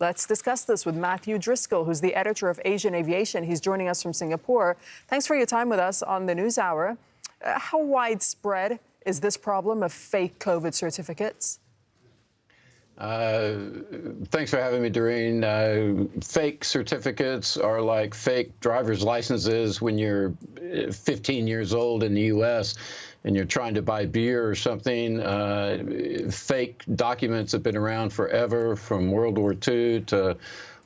Let's discuss this with Matthew Driskill, who's the editor of Asian Aviation. He's joining us from Singapore. Thanks for your time with us on the News Hour. How widespread is this problem of fake COVID certificates? Thanks for having me, Doreen. Fake certificates are like fake driver's licenses when you're 15 years old in the U.S. and you're trying to buy beer or something. Fake documents have been around forever, from World War II to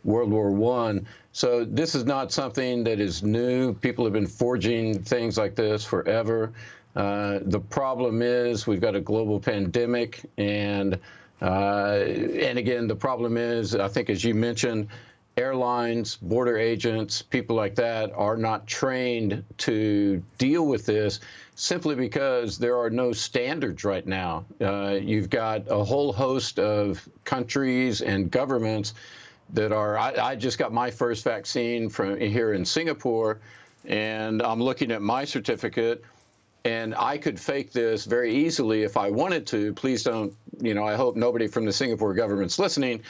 World War I. So this is not something that is new. People have been forging things like this forever. The problem is we've got a global pandemic, and again, the problem is, I think, as you mentioned, airlines, border agents, people like that are not trained to deal with this simply because there are no standards right now. You've got a whole host of countries and governments that are, I just got my first vaccine from here in Singapore, and I'm looking at my certificate. And I could fake this very easily if I wanted to. Please don't, I hope nobody from the Singapore government's listening,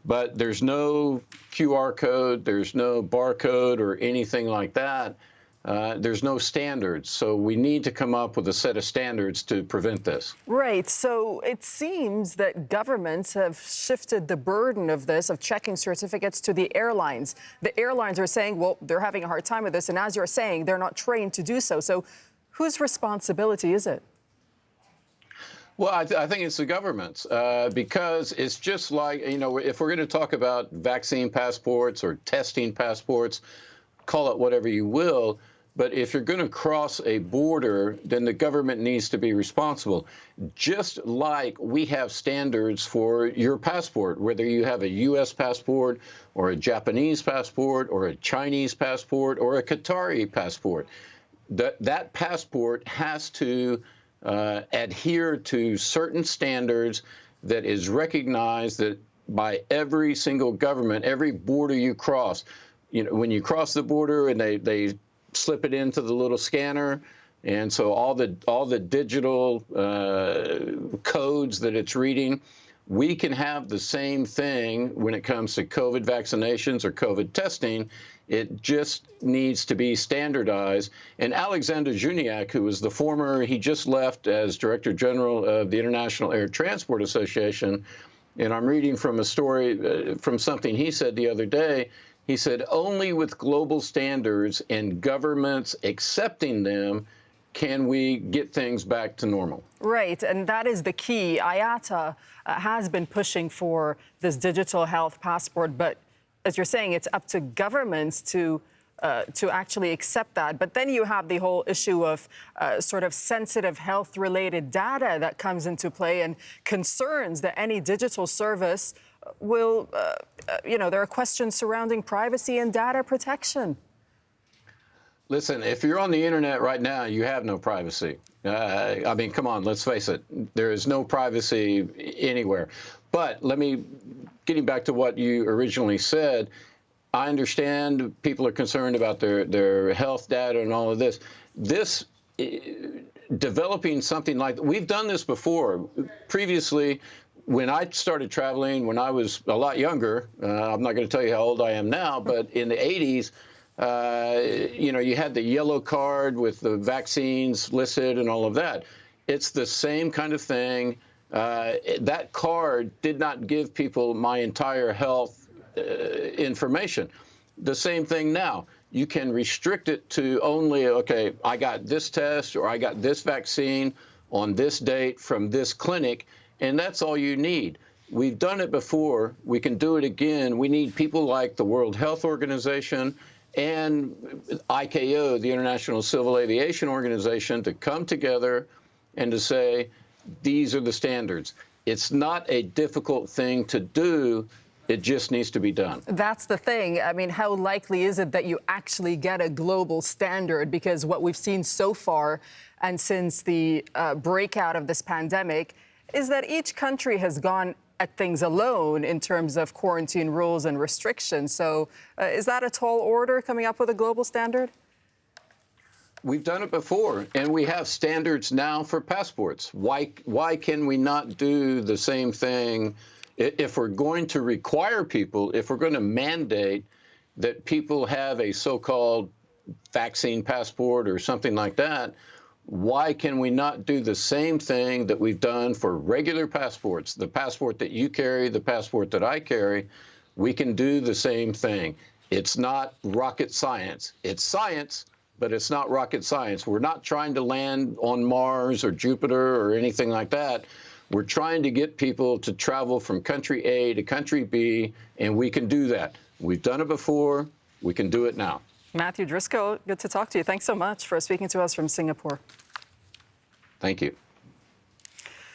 but there's no QR code, there's no barcode or anything like that. There's no standards. So we need to come up with a set of standards to prevent this. Right. So it seems that governments have shifted the burden of this, of checking certificates, to the airlines. The airlines are saying, well, they're having a hard time with this. And as you're saying, they're not trained to do so. So whose responsibility is it? Well, I think it's the government's, because it's just like, if we're going to talk about vaccine passports or testing passports, call it whatever you will, but if you're going to cross a border, then the government needs to be responsible. Just like we have standards for your passport, whether you have a U.S. passport or a Japanese passport or a Chinese passport or a Qatari passport. That passport has to adhere to certain standards that is recognized that by every single government, every border you cross. When you cross the border and they slip it into the little scanner, and so all the digital codes that it's reading, we can have the same thing when it comes to COVID vaccinations or COVID testing. It just needs to be standardized. And Alexander Juniak, who was he just left as Director General of the International Air Transport Association, and I'm reading from a story from something he said the other day. He said, only with global standards and governments accepting them can we get things back to normal. Right, and that is the key. IATA has been pushing for this digital health passport, but as you're saying, it's up to governments to actually accept that. But then you have the whole issue of sort of sensitive health-related data that comes into play, and concerns that any digital service will, there are questions surrounding privacy and data protection. Listen, if you're on the internet right now, you have no privacy. I mean, come on, let's face it. There is no privacy anywhere. But getting back to what you originally said, I understand people are concerned about their health data and all of this. Developing something like, we've done this before. Previously, when I started traveling, when I was a lot younger, I'm not going to tell you how old I am now, but in the 80s, you had the yellow card with the vaccines listed and all of that. It's the same kind of thing. That card did not give people my entire health information. The same thing now. You can restrict it to only, okay, I got this test or I got this vaccine on this date from this clinic, and that's all you need. We've done it before. We can do it again. We need people like the World Health Organization and ICAO, the International Civil Aviation Organization, to come together and to say, these are the standards. It's not a difficult thing to do. It just needs to be done. That's the thing. I mean, how likely is it that you actually get a global standard? Because what we've seen so far, and since the breakout of this pandemic, is that each country has gone at things alone in terms of quarantine rules and restrictions. So is that a tall order, coming up with a global standard? We've done it before, and we have standards now for passports. Why can we not do the same thing If we're going to require people, if we're going to mandate that people have a so-called vaccine passport or something like that, why can we not do the same thing that we've done for regular passports? The passport that you carry, the passport that I carry, we can do the same thing. It's not rocket science. It's science, but it's not rocket science. We're not trying to land on Mars or Jupiter or anything like that. We're trying to get people to travel from country A to country B, and we can do that. We've done it before. We can do it now. Matthew Driskill, good to talk to you. Thanks so much for speaking to us from Singapore. Thank you.